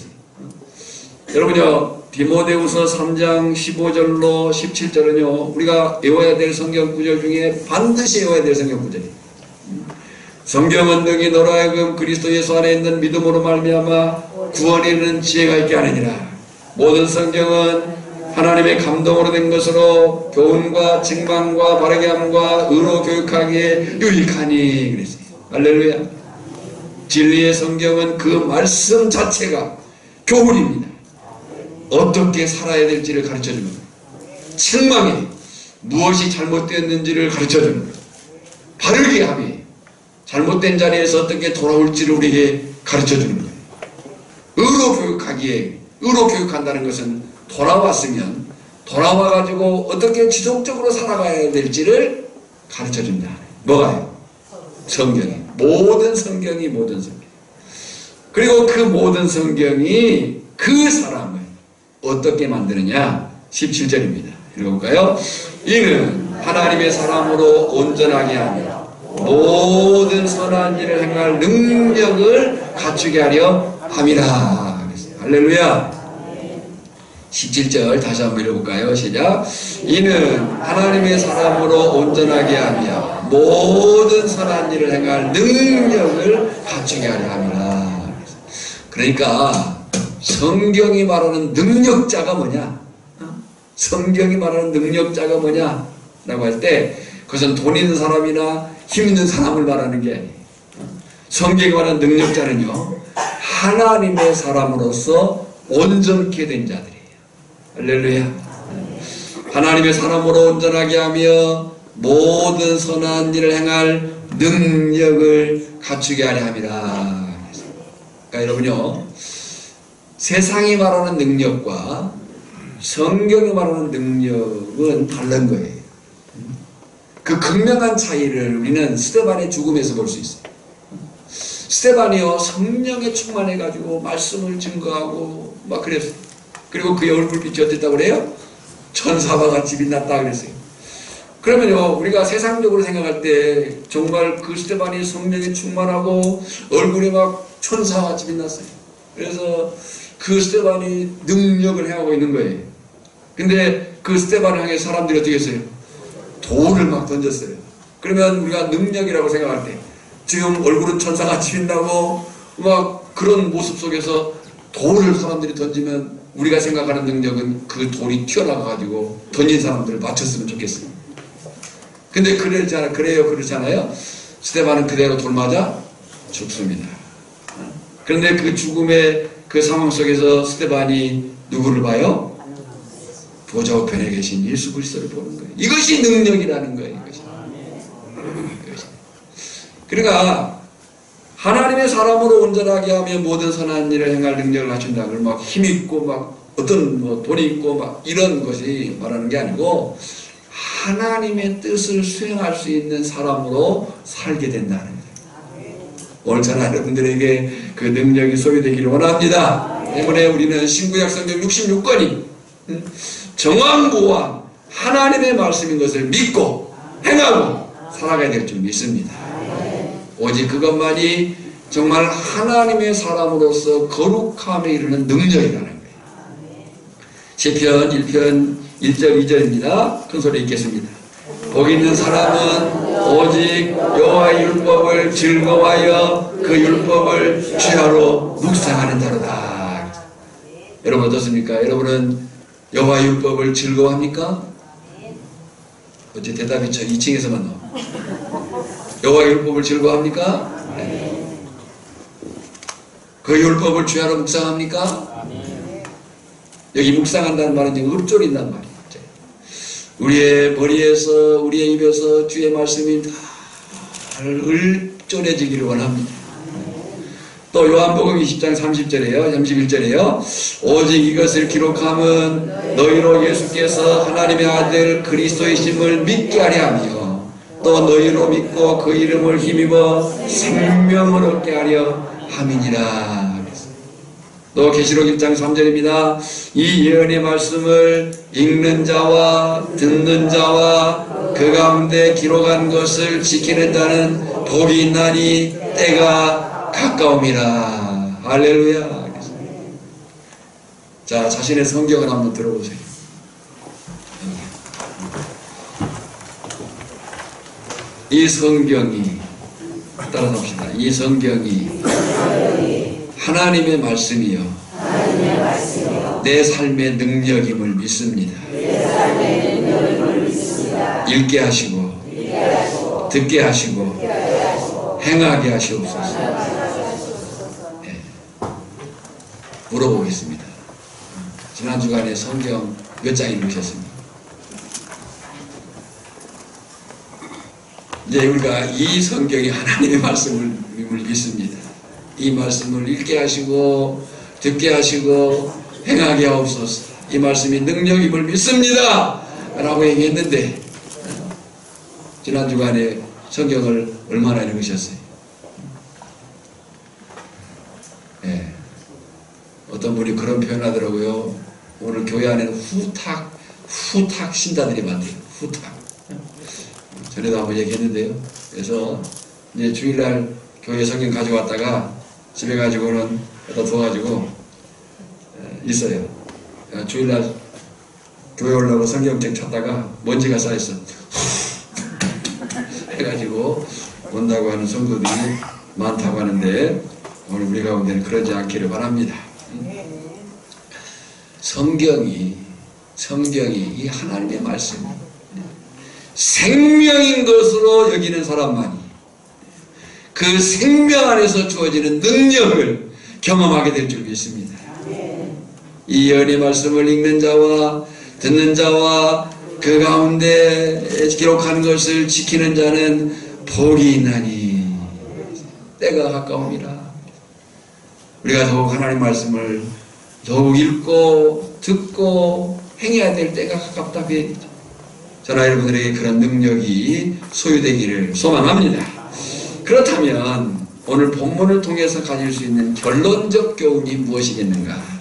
여러분요, 디모데후서 3장 15절로 17절은요 우리가 외워야 될 성경 구절 중에 반드시 외워야 될 성경 구절이에요. 성경은 능히 너로 하여금 그리스도 예수 안에 있는 믿음으로 말미암아 구원에 이르는 지혜가 있게 하느니라. 모든 성경은 하나님의 감동으로 된 것으로 교훈과 책망과 바르게 함과 의로 교육하기에 유익하니. 그랬어요. 할렐루야. 진리의 성경은 그 말씀 자체가 교훈입니다. 어떻게 살아야 될지를 가르쳐주는 거예요. 책망에 무엇이 잘못되었는지를 가르쳐주는 거예요. 바르게 함이 잘못된 자리에서 어떻게 돌아올지를 우리에게 가르쳐주는 거예요. 의로 교육하기에, 의로 교육한다는 것은 돌아왔으면 돌아와가지고 어떻게 지속적으로 살아가야 될지를 가르쳐준다. 뭐가요? 성경이. 모든 성경이 모든 성경. 그리고 그 모든 성경이 그 사람을 어떻게 만드느냐? 17절입니다. 읽어볼까요? 이는 하나님의 사람으로 온전하게 하며 모든 선한 일을 행할 능력을 갖추게 하려 함이라. 할렐루야. 17절 다시 한번 읽어볼까요? 시작. 이는 하나님의 사람으로 온전하게 하며 모든 선한 일을 행할 능력을 갖추게 하려 함이라. 그러니까 성경이 말하는 능력자가 뭐냐? 성경이 말하는 능력자가 뭐냐? 라고 할 때 그것은 돈 있는 사람이나 힘 있는 사람을 말하는 게 아니에요. 성경이 말하는 능력자는요, 하나님의 사람으로서 온전케 된 자들이에요. 할렐루야. 하나님의 사람으로 온전하게 하며 모든 선한 일을 행할 능력을 갖추게 하려 함이라. 그러니까 여러분요, 세상이 말하는 능력과 성경이 말하는 능력은 다른 거예요. 그 극명한 차이를 우리는 스데반의 죽음에서 볼 수 있어요. 스데반이요, 성령에 충만해가지고 말씀을 증거하고 막 그랬어요. 그리고 그의 얼굴빛이 어땠다고 그래요? 천사와 같이 빛났다 그랬어요. 그러면요, 우리가 세상적으로 생각할 때 정말 그 스데반이 성령에 충만하고 얼굴이 막 천사와 같이 빛났어요. 그래서 그 스데반이 능력을 행하고 있는 거예요. 근데 그 스데반을 향해 사람들이 어떻게 했어요? 돌을 막 던졌어요. 그러면 우리가 능력이라고 생각할 때 지금 얼굴은 천사같이 빛나고 막 그런 모습 속에서 돌을 사람들이 던지면 우리가 생각하는 능력은 그 돌이 튀어나가가지고 던진 사람들을 맞췄으면 좋겠어요. 근데 그렇지 않아요? 스데반은 그대로 돌 맞아 죽습니다. 그런데 그 죽음의 그 상황 속에서 스데반이 누구를 봐요? 보좌 우편에 계신 예수 그리스도를 보는 거예요. 이것이 능력이라는 거예요. 이것이. 그러니까 하나님의 사람으로 온전하게 하며 모든 선한 일을 행할 능력을 갖춘다. 그걸 막 힘있고 막 어떤 뭐 돈이 있고 막 이런 것이 말하는 게 아니고 하나님의 뜻을 수행할 수 있는 사람으로 살게 된다는 거예요. 오늘 저는 여러분들에게 그 능력이 소유되기를 원합니다. 때문에 우리는 신구약 성경 66권이 정황부와 하나님의 말씀인 것을 믿고 행하고 살아가야 될 줄 믿습니다. 오직 그것만이 정말 하나님의 사람으로서 거룩함에 이르는 능력이라는 거예요. 시편 1편 1절 2절입니다. 큰소리 읽겠습니다. 복 있는 사람은 오직 여호와의 율법을 즐거워하여 그 율법을 취하로 묵상하는 자로다. 여러분 어떻습니까? 여러분은 여호와의 율법을 즐거워합니까? 어째 대답이 2층에서만 나와. 여호와의 율법을 즐거워합니까? 네. 그 율법을 취하러 묵상합니까? 여기 묵상한다는 말은 지금 읊조린다는 말이에요. 우리의 머리에서 우리의 입에서 주의 말씀이 잘 읊조려지기를 원합니다. 또 요한복음 20장 30절에요. 31절에요. 오직 이것을 기록함은 너희로 예수께서 하나님의 아들 그리스도이심을 믿게 하려 하며 또 너희로 믿고 그 이름을 힘입어 생명을 얻게 하려 함이니라. 또 계시록 1장 3절입니다. 이 예언의 말씀을 읽는 자와 듣는 자와 그 가운데 기록한 것을 지키는 자는 복이 있나니 때가 가까움이라. 할렐루야. 자, 자신의 성경을 한번 들어보세요. 이 성경이, 따라서 봅시다. 이 성경이 하나님의 말씀이요 내 삶의 능력임을 믿습니다. 읽게 하시고 듣게 하시고 행하게 하시옵소서. 네. 물어보겠습니다. 지난 주간에 성경 몇 장 읽으셨습니까? 이제 우리가 이 성경이 하나님의 말씀을 믿습니다. 이 말씀을 읽게 하시고 듣게 하시고 행하게 하옵소서. 이 말씀이 능력임을 믿습니다 라고 얘기했는데 지난 주간에 성경을 얼마나 읽으셨어요? 네. 어떤 분이 그런 표현하더라고요. 오늘 교회 안에는 후탁 신자들이 많대요. 후탁. 전에도 한번 얘기했는데요. 그래서 이제 주일날 교회 성경 가져왔다가 집에 가지고는 갖다 둬가지고 있어요. 주일날 교회 오려고 성경책 찾다가 먼지가 쌓였어. 해가지고 온다고 하는 성도들이 많다고 하는데 오늘 우리 가운데는 그러지 않기를 바랍니다. 성경이 이 하나님의 말씀 생명인 것으로 여기는 사람만이 그 생명 안에서 주어지는 능력을 경험하게 될 줄 믿습니다. 이 연의 말씀을 읽는 자와 듣는 자와 그 가운데 기록한 것을 지키는 자는 복이 있나니 때가 가까움이라. 우리가 더욱 하나님 말씀을 더욱 읽고 듣고 행해야 될 때가 가깝다 그 얘기죠. 저나 여러분들에게 그런 능력이 소유되기를 소망합니다. 그렇다면 오늘 본문을 통해서 가질 수 있는 결론적 교훈이 무엇이겠는가?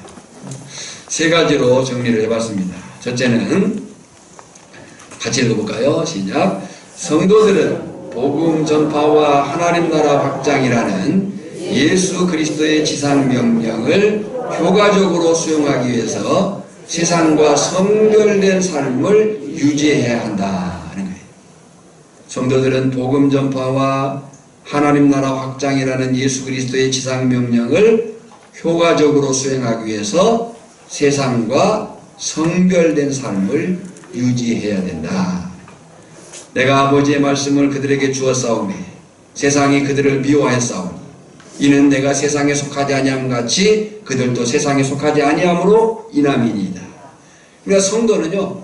세 가지로 정리를 해봤습니다. 첫째는 같이 읽어볼까요? 시작. 성도들은 복음 전파와 하나님 나라 확장이라는 예수 그리스도의 지상 명령을 효과적으로 수용하기 위해서 세상과 성결된 삶을 유지해야 한다는 거예요. 성도들은 복음 전파와 하나님 나라 확장이라는 예수 그리스도의 지상 명령을 효과적으로 수행하기 위해서 세상과 성결된 삶을 유지해야 된다. 내가 아버지의 말씀을 그들에게 주었사오매 세상이 그들을 미워하였사오니 이는 내가 세상에 속하지 아니함 같이 그들도 세상에 속하지 아니함으로 인함이니이다. 그러니까 성도는요,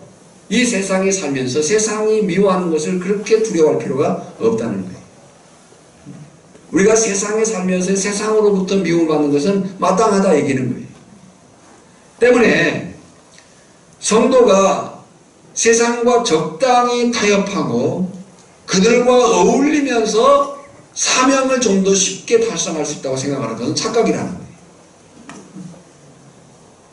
이 세상에 살면서 세상이 미워하는 것을 그렇게 두려워할 필요가 없다는 거예요. 우리가 세상에 살면서 세상으로부터 미움받는 것은 마땅하다 얘기하는 거예요. 때문에 성도가 세상과 적당히 타협하고 그들과 어울리면서 사명을 좀 더 쉽게 달성할 수 있다고 생각하는 것은 착각이라는 거예요.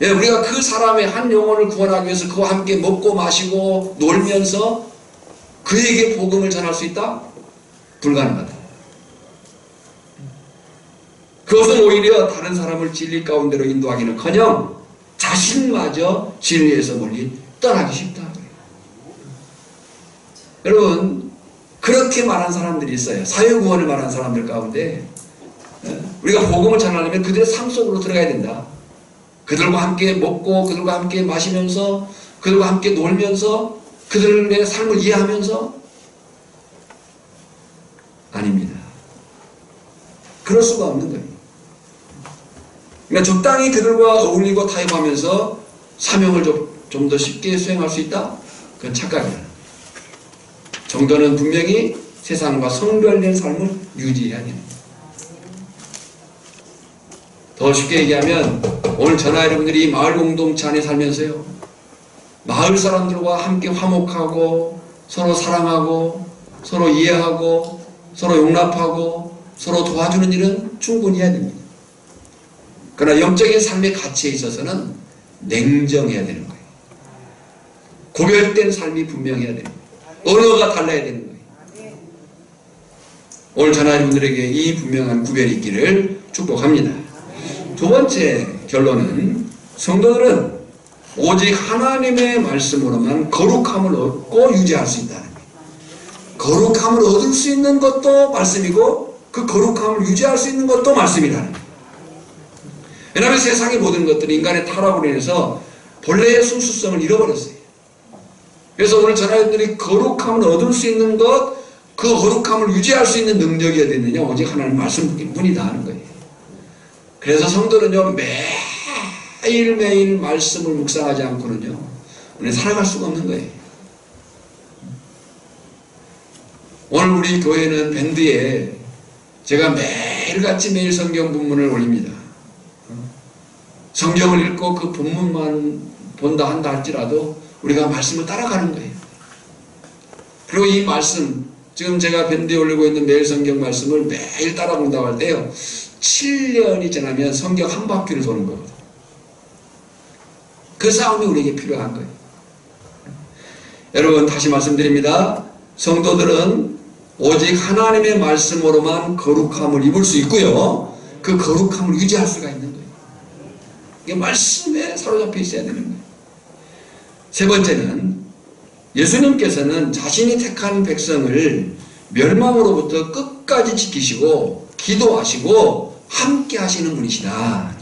예, 우리가 그 사람의 한 영혼을 구원하기 위해서 그와 함께 먹고 마시고 놀면서 그에게 복음을 전할 수 있다? 불가능하다. 그것은 오히려 다른 사람을 진리 가운데로 인도하기는커녕 자신마저 진리에서 멀리 떠나기 쉽다. 여러분, 그렇게 말한 사람들이 있어요. 사회구원을 말한 사람들 가운데 우리가 복음을 전하려면 그들의 삶 속으로 들어가야 된다. 그들과 함께 먹고 그들과 함께 마시면서 그들과 함께 놀면서 그들의 삶을 이해하면서 아닙니다. 그럴 수가 없는 거예요. 그러니까 적당히 그들과 어울리고 타협하면서 사명을 좀 더 쉽게 수행할 수 있다? 그건 착각이다. 정도는 분명히 세상과 성별된 삶을 유지해야 됩니다. 더 쉽게 얘기하면 오늘 저나 여러분들이 마을 공동체 안에 살면서요, 마을 사람들과 함께 화목하고 서로 사랑하고 서로 이해하고 서로 용납하고 서로 도와주는 일은 충분히 해야 됩니다. 그러나 영적인 삶의 가치에 있어서는 냉정해야 되는 거예요. 구별된 삶이 분명해야 됩니다. 언어가 달라야 되는 거예요. 오늘 저나 여러분들에게 이 분명한 구별이 있기를 축복합니다. 두 번째 결론은 성도들은 오직 하나님의 말씀으로만 거룩함을 얻고 유지할 수 있다는 거예요. 거룩함을 얻을 수 있는 것도 말씀이고 그 거룩함을 유지할 수 있는 것도 말씀이라는 거예요. 왜냐하면 세상의 모든 것들이 인간의 타락으로 인해서 본래의 순수성을 잃어버렸어요. 그래서 오늘 저자들이 거룩함을 얻을 수 있는 것, 그 거룩함을 유지할 수 있는 능력이 어디 있느냐? 오직 하나님 말씀뿐이다 하는 거예요. 그래서 성도는요, 매일매일 말씀을 묵상하지 않고는요, 우리 살아갈 수가 없는 거예요. 오늘 우리 교회는 밴드에 제가 매일같이 매일 성경 본문을 올립니다. 성경을 읽고 그 본문만 본다 한다 할지라도 우리가 말씀을 따라가는 거예요. 그리고 이 말씀, 지금 제가 밴드에 올리고 있는 매일 성경 말씀을 매일 따라 본다고 할 때요, 7년이 지나면 성경 한 바퀴를 도는 거거든요. 그 싸움이 우리에게 필요한 거예요. 여러분, 다시 말씀드립니다. 성도들은 오직 하나님의 말씀으로만 거룩함을 입을 수 있고요, 그 거룩함을 유지할 수가 있는 거예요. 이게 말씀에 사로잡혀 있어야 되는 거예요. 세 번째는 예수님께서는 자신이 택한 백성을 멸망으로부터 끝까지 지키시고 기도하시고 함께 하시는 분이시다.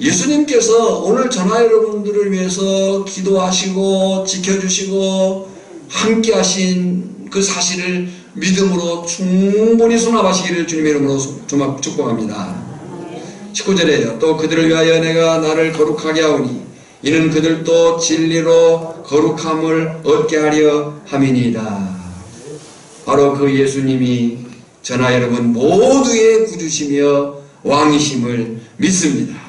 예수님께서 오늘 전하 여러분들을 위해서 기도하시고 지켜주시고 함께 하신 그 사실을 믿음으로 충분히 수납하시기를 주님의 이름으로 축복합니다. 19절에요. 또 그들을 위하여 내가 나를 거룩하게 하오니 이는 그들도 진리로 거룩함을 얻게 하려 함이니이다. 바로 그 예수님이 저나 여러분 모두의 구주시며 왕이심을 믿습니다.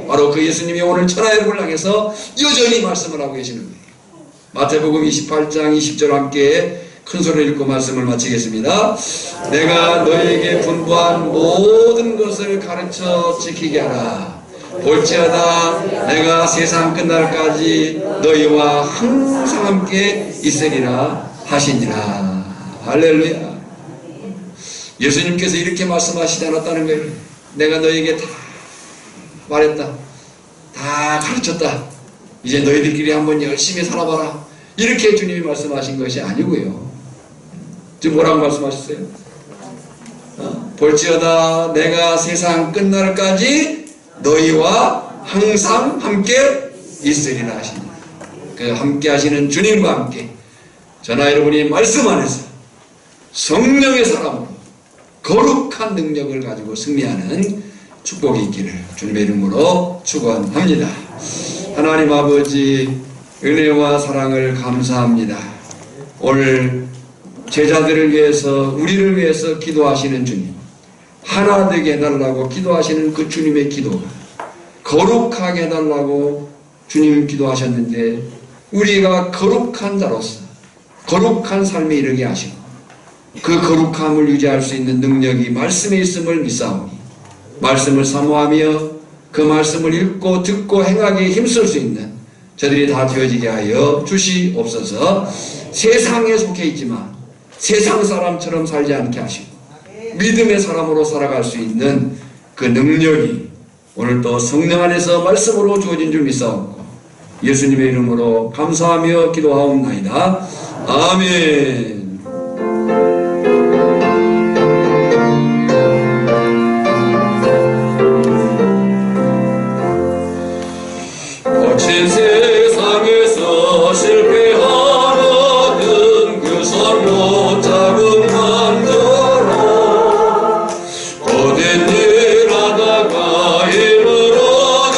바로 그 예수님이 오늘 저나 여러분을 향해서 여전히 말씀을 하고 계시는 거예요. 마태복음 28장 20절 함께 큰 소리를 읽고 말씀을 마치겠습니다. 내가 너희에게 분부한 모든 것을 가르쳐 지키게 하라. 볼지어다 내가 세상 끝날까지 너희와 항상 함께 있으리라 하시니라. 할렐루야. 예수님께서 이렇게 말씀하시지 않았다는 거예요. 내가 너희에게 다 말했다. 다 가르쳤다. 이제 너희들끼리 한번 열심히 살아봐라. 이렇게 주님이 말씀하신 것이 아니고요. 지금 뭐라고 말씀하셨어요? 볼지어다 내가 세상 끝날까지 너희와 항상 함께 있으리라 하시니, 그 함께 하시는 주님과 함께 저나 여러분이 말씀 안에서 성령의 사람으로 거룩한 능력을 가지고 승리하는 축복이 있기를 주님의 이름으로 축원합니다. 하나님 아버지 은혜와 사랑을 감사합니다. 오늘 제자들을 위해서 우리를 위해서 기도하시는 주님, 하나 되게 해달라고 기도하시는 그 주님의 기도가 거룩하게 해달라고 주님 기도하셨는데, 우리가 거룩한 자로서 거룩한 삶에 이르게 하시고 그 거룩함을 유지할 수 있는 능력이 말씀에 있음을 믿사오니 말씀을 사모하며 그 말씀을 읽고 듣고 행하기에 힘쓸 수 있는 저들이 다 되어지게 하여 주시옵소서. 세상에 속해 있지만 세상 사람처럼 살지 않게 하시고 믿음의 사람으로 살아갈 수 있는 그 능력이 오늘 또 성령 안에서 말씀으로 주어진 줄 믿사옵고 예수님의 이름으로 감사하며 기도하옵나이다. 아멘. 거친 세상에서 실패하려는 그 손못 잡은 만져라. 고된 일 하다가 힘을 얻은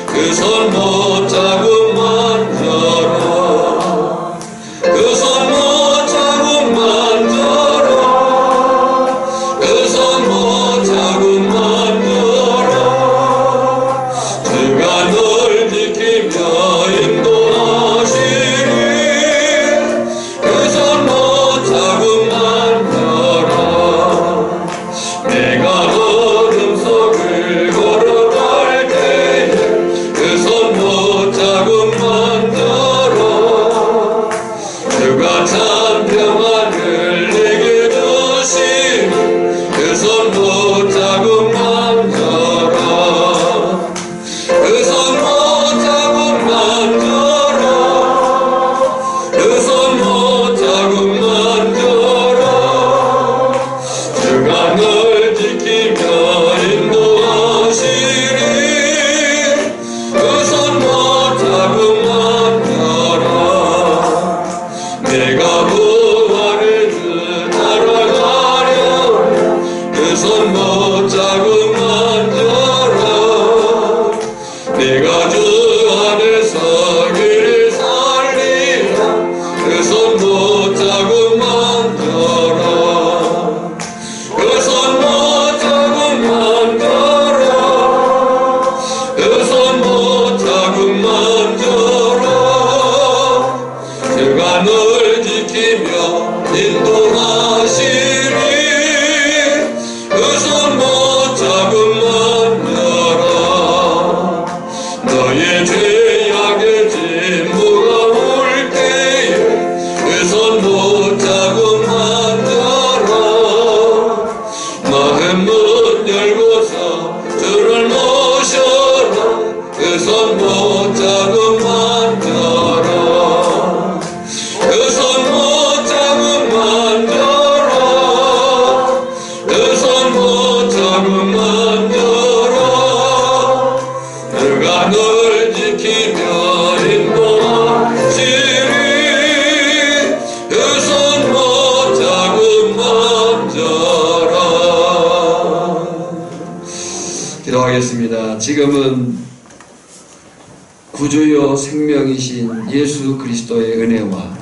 그 손못 잡은 만져라. 그 손못 잡은 만져라. 그 손못 잡은 만져라. 주가 널 지키며 인도하시니 그 손못 잡은 만져라. 내가 어둠 속을 걸어갈 때 그 손못 잡은 만져라. 주가 참 평안을 내게 주시니 그 손못 잡은 만져라. 그 손못 잡은 만져라. 그 손못 잡은 만져라. 주가 널 지키며 인도하시니 그 손못 잡은 만져라. 내가 부활을 따라가려 그 손못 잡은 만져라. 내가 주 안에서 길을 살리라. 그 손못 잡은 만져라. 그 손못 잡은 만져라. 그 손못 잡은 만져라. 주가 널 지키며 인도하시니 그 손못 잡은 만져라. 너의 죄악의 진무가 올 때에 그 손못 잡은 만져라. 마음 문 열고서 주를 모셔라. 그 손못 잡은 만져라. 기도하겠습니다. 지금은 구주요 생명이신 예수 그리스도의 은혜와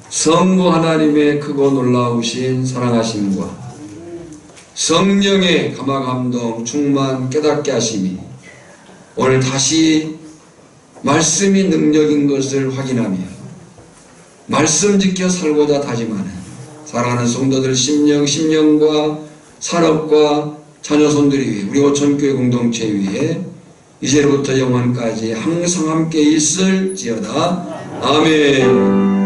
성부 하나님의 크고 놀라우신 사랑하심과 성령의 감화감동 충만 깨닫게 하심이 오늘 다시 말씀이 능력인 것을 확인하며 말씀 지켜 살고자 다짐하는 사랑하는 성도들 심령과 산업과 자녀손들이 위해 우리 오천교회 공동체 위에 이제로부터 영원까지 항상 함께 있을지어다. 아멘.